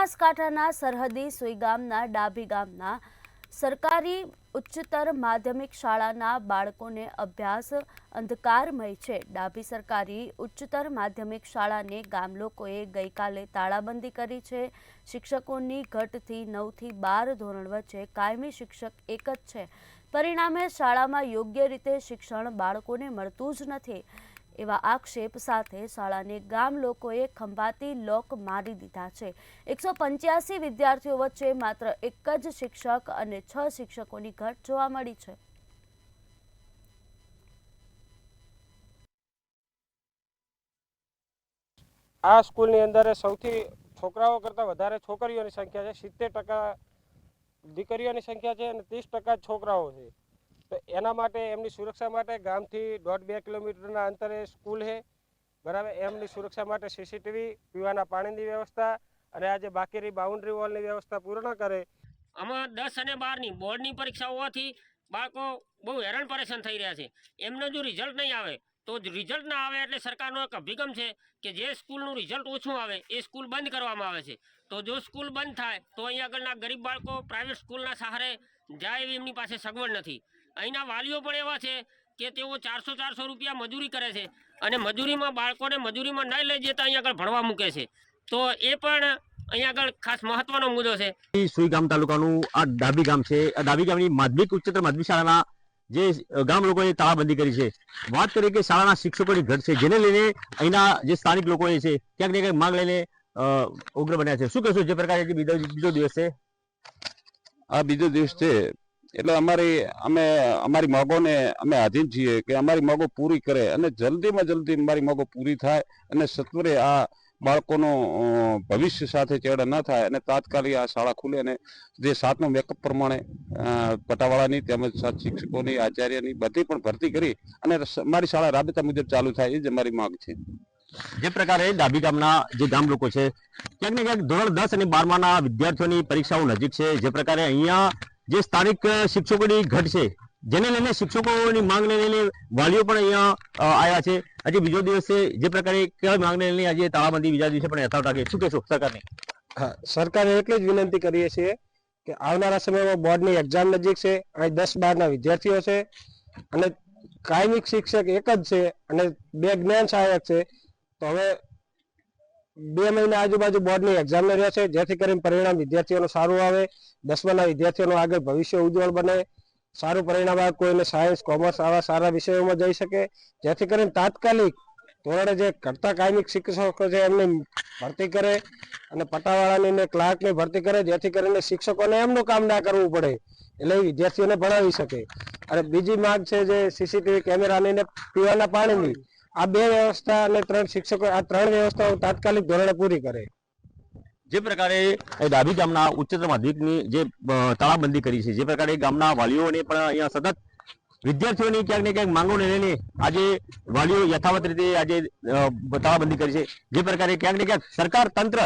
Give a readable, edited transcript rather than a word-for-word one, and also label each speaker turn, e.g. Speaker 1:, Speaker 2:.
Speaker 1: બનાસકાંઠાના સરહદી સુઈગામના ડાભી ગામના સરકારી ઉચ્ચતર માધ્યમિક શાળાના બાળકોને અભ્યાસ અંધકારમય છે। ડાભી સરકારી ઉચ્ચતર માધ્યમિક શાળાને ગામ લોકોએ ગઈકાલે તાળાબંધી કરી છે। શિક્ષકોની ઘટથી 9 થી 12 ધોરણ વચ્ચે કાયમી શિક્ષક એક જ છે। પરિણામે શાળામાં યોગ્ય રીતે શિક્ષણ બાળકોને મળતું જ નથી। એવા આક્ષેપ સાથે શાળાને ગામ લોકોએ ખંભાતી લોક મારી દીધા છે। 185 વિદ્યાર્થીઓ વચ્ચે માત્ર એક જ શિક્ષક અને 6 શિક્ષકોની ઘટ જોવા મળી છે।
Speaker 2: આ સ્કૂલની અંદર સૌથી છોકરાઓ કરતાં વધારે છોકરીઓની સંખ્યા છે। 70% દીકરીઓની સંખ્યા છે અને 30% છોકરાઓ છે। તો એના માટે એમની સુરક્ષા માટે ગામથી 1.5-2 કિલોમીટરના અંતરે સ્કૂલ છે, બરાબર। એમની સુરક્ષા માટે સીસીટીવી, પીવાના પાણીની વ્યવસ્થા અને આજે બાકી રહી બાઉન્ડ્રી વોલની વ્યવસ્થા પૂર્ણ કરે।
Speaker 3: આમાં 10 અને 12ની બોર્ડની પરીક્ષા હોવાથી બાળકો બહુ હેરાન પરેશાન થઈ રહ્યા છે। એમનું જો રિઝલ્ટ નહીં આવે તો રિઝલ્ટ ના આવે એટલે સરકારનો એક અભિગમ છે કે જે સ્કૂલનું રિઝલ્ટ ઓછું આવે એ સ્કૂલ બંધ કરવામાં આવે છે। તો જો સ્કૂલ બંધ થાય તો અહીં આગળના ગરીબ બાળકો પ્રાઇવેટ સ્કૂલના સહારે જાય એવી એમની પાસે સગવડ નથી। અહીંના વાલીઓ પણ એવા છે કે તેઓ 400 રૂપિયા મજૂરી કરે છે અને મજૂરીમાં બાળકોને મજૂરીમાં નહીં લઈ જતા અહીં આગળ ભણવા મૂકે છે। તો એ પણ અહીં આગળ ખાસ મહત્વનો મુદ્દો છે।
Speaker 4: સુઈગામ તાલુકાનું આ ડાભી ગામ છે। આ ડાભી ગામની માધ્યમિક ઉચ્ચતર માધ્યમિક શાળાના જે ગામ લોકોએ તાળાબંધી કરી છે। વાત કરીએ કે શાળાના શિક્ષકોની ઘટ છે, જેને લઈને અહીંના જે સ્થાનિક લોકો છે ક્યાંક ને ક્યાંક માંગ લઈને ઉગ્ર બન્યા છે। શું કહેશો જે પ્રકારે બીજો દિવસ છે?
Speaker 5: આ બીજો દિવસ છે એટલે અમારી માગોને અમે આધીન છીએ કે અમારી માગો પૂરી કરે અને જલ્દીમાં જલ્દી અમારી માગો પૂરી થાય અને સત્વરે આ બાળકોનું ભવિષ્ય સાથે ચેડા ન થાય અને તાત્કાલિક આ શાળા ખુલે અને જે 7નો મેકઅપ પ્રમાણે પટાવાળાની તેમજ શિક્ષકોની, આચાર્યની બધી પણ ભરતી કરી અને અમારી શાળા રાબેતા મુજબ ચાલુ થાય એ જ અમારી માંગ છે।
Speaker 4: જે પ્રકારે ડાભી ગામના જે ગામ લોકો છે ક્યાંક ને ક્યાંક ધોરણ 10 અને 12માના વિદ્યાર્થીઓની પરીક્ષાઓ નજીક છે। જે પ્રકારે અહીંયા જે સ્થાનિક શિક્ષકોની ઘટ છે, જેને લઈને શિક્ષકોની માંગને લઈને વાલીઓ પણ અહીંયા આવ્યા છે। આજે બીજો દિવસ છે, જે પ્રકારે કઈ માંગને લઈને આજે તાળાબંધી બીજા દિવસે પણ યથાવત રાખે, શું કહેશો સરકારને?
Speaker 2: હા, સરકારે એટલી જ વિનંતી કરીએ છીએ કે આવનારા સમયમાં બોર્ડની એક્ઝામ નજીક છે, અહીં 10-12ના વિદ્યાર્થીઓ છે અને કાયમિક શિક્ષક એક જ છે અને 2 જ્ઞાન સહાયક છે। તો હવે 2 મહિના આજુબાજુ બોર્ડની એક્ઝામને રહ્યો છે, જેથી કરીને પરિણામ વિદ્યાર્થીઓનું સારું આવે, 10માના વિદ્યાર્થીઓનું આગળ ભવિષ્ય ઉજ્જવળ બને, સારું પરિણામ આવે, કોઈને સાયન્સ, કોમર્સ આવા સારા વિષયોમાં જઈ શકે, જેથી કરીને તાત્કાલિક ધોરણે જે ઘટતા કાયમિક શિક્ષકો છે એમની ભરતી કરે અને પટાવાળાની ને ક્લાર્કની ભરતી કરે, જેથી કરીને શિક્ષકોને એમનું કામ ના કરવું પડે એટલે વિદ્યાર્થીઓને ભણાવી શકે। અને બીજી માંગ છે જે સીસીટીવી કેમેરાની ને પીવાના પાણીની, આ 2 વ્યવસ્થા અને 3 શિક્ષકો, આ 3 વ્યવસ્થાઓ તાત્કાલિક ધોરણે પૂરી કરે।
Speaker 4: જે પ્રકારે ડાભી ગામના ઉચ્ચતર માધ્યમિકની જે તાળાબંધી કરી છે, જે પ્રકારે ગામના વાલીઓને પણ અહીંયા સતત વિદ્યાર્થીઓની ક્યાંક ને ક્યાંક માંગોને લઈને આજે વાલીઓ યથાવત રીતે આજે તાળાબંધી કરી છે। જે પ્રકારે ક્યાંક ને ક્યાંક સરકાર તંત્ર